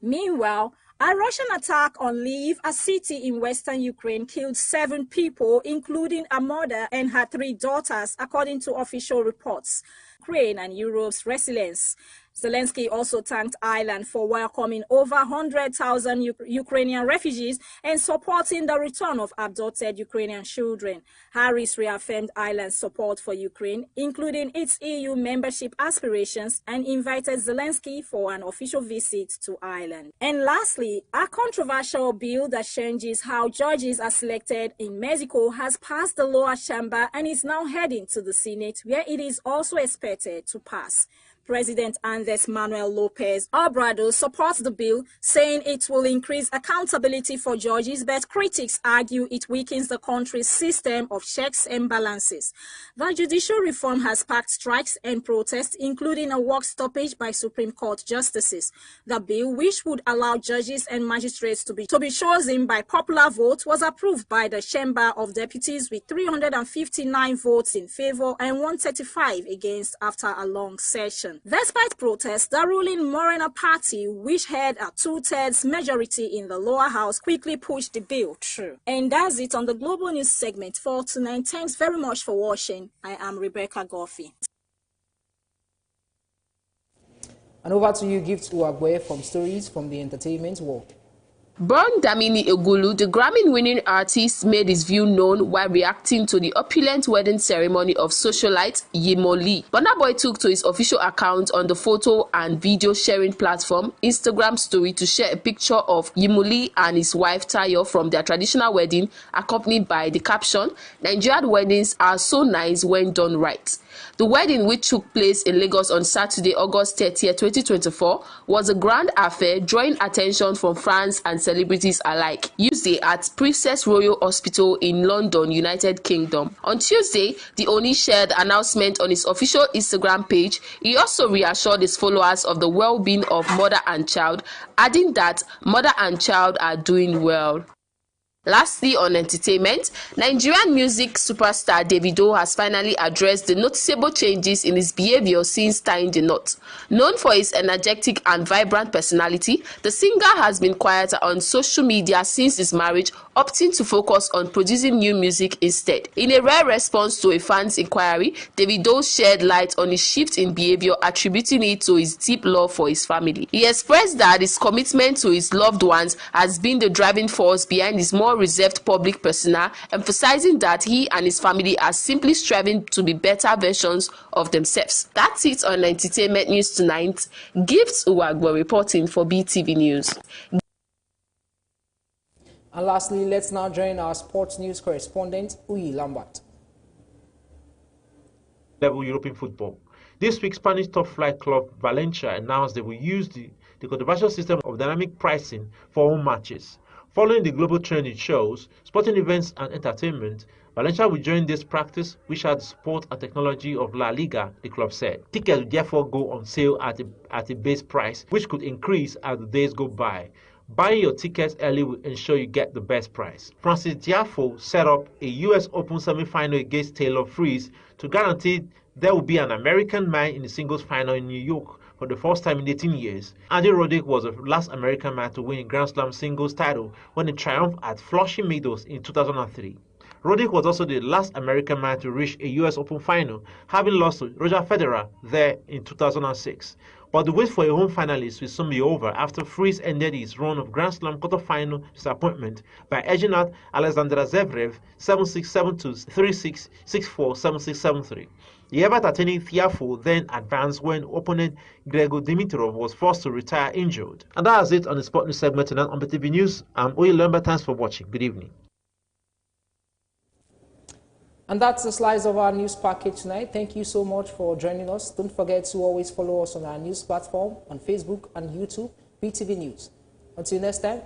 Meanwhile, A Russian attack on Lviv, a city in western Ukraine, killed 7 people, including a mother and her 3 daughters, according to official reports. Ukraine and Europe's resilience. Zelensky also thanked Ireland for welcoming over 100,000 Ukrainian refugees and supporting the return of abducted Ukrainian children. Harris reaffirmed Ireland's support for Ukraine, including its EU membership aspirations, and invited Zelensky for an official visit to Ireland. And lastly, a controversial bill that changes how judges are selected in Mexico has passed the lower chamber and is now heading to the Senate, where it is also expected to pass. President Andrés Manuel López Obrador supports the bill, saying it will increase accountability for judges, but critics argue it weakens the country's system of checks and balances. The judicial reform has sparked strikes and protests, including a work stoppage by Supreme Court justices. The bill, which would allow judges and magistrates to be chosen by popular vote, was approved by the Chamber of Deputies with 359 votes in favor and 135 against after a long session. Despite protests, the ruling Morena party, which had a 2/3 majority in the lower house, quickly pushed the bill through. And that's it on the Global News segment for tonight. Thanks very much for watching. I am Rebecca Goffey. And over to you, Gift Uwagwe, from Stories from the Entertainment World. Born Damini Egulu, the Grammy-winning artist, made his view known while reacting to the opulent wedding ceremony of socialite Yimoli. Burna Boy took to his official account on the photo and video sharing platform Instagram Story to share a picture of Yimoli and his wife Tayo from their traditional wedding, accompanied by the caption, "Nigerian weddings are so nice when done right." The wedding, which took place in Lagos on Saturday, August 30, 2024, was a grand affair, drawing attention from fans and celebrities alike. Tuesday at Princess Royal Hospital in London, United Kingdom. On Tuesday, the Oni shared an announcement on his official Instagram page. He also reassured his followers of the well-being of mother and child, adding that mother and child are doing well. Lastly, on entertainment, Nigerian music superstar Davido has finally addressed the noticeable changes in his behavior since tying the knot. Known for his energetic and vibrant personality, the singer has been quieter on social media since his marriage, opting to focus on producing new music instead. In a rare response to a fan's inquiry, Davido shed light on his shift in behavior, attributing it to his deep love for his family. He expressed that his commitment to his loved ones has been the driving force behind his more reserved public persona, emphasizing that he and his family are simply striving to be better versions of themselves. That's it on entertainment news tonight. Gifts Uwagwe reporting for BeeTv News. And lastly, let's now join our sports news correspondent, Uyi Lambert. Level European football. This week, Spanish top flight club Valencia announced they will use the controversial system of dynamic pricing for home matches. Following the global trend it shows, sporting events and entertainment, Valencia will join this practice, which has the support and technology of La Liga, the club said. Tickets will therefore go on sale at a base price, which could increase as the days go by. Buying your tickets early will ensure you get the best price. Francis Tiafoe set up a US Open semi-final against Taylor Fritz to guarantee there will be an American man in the singles final in New York for the first time in 18 years. Andy Roddick was the last American man to win a Grand Slam singles title when he triumphed at Flushing Meadows in 2003. Roddick was also the last American man to reach a US Open final, having lost to Roger Federer there in 2006. But the wait for a home finalist will soon be over after Fritz ended his run of Grand Slam quarterfinal disappointment by edging out Alexander Zverev 7-6, 7-2, 3-6, 6-4, 7-6, 7-3. The ever-entertaining Tiafoe then advanced when opponent Grigor Dimitrov was forced to retire injured. And that's it on the Sport News segment tonight on BeeTv News. I'm Uyi Lambert. Thanks for watching. Good evening. And that's the slice of our news package tonight. Thank you so much for joining us. Don't forget to always follow us on our news platform on Facebook and YouTube, BeeTv News. Until next time.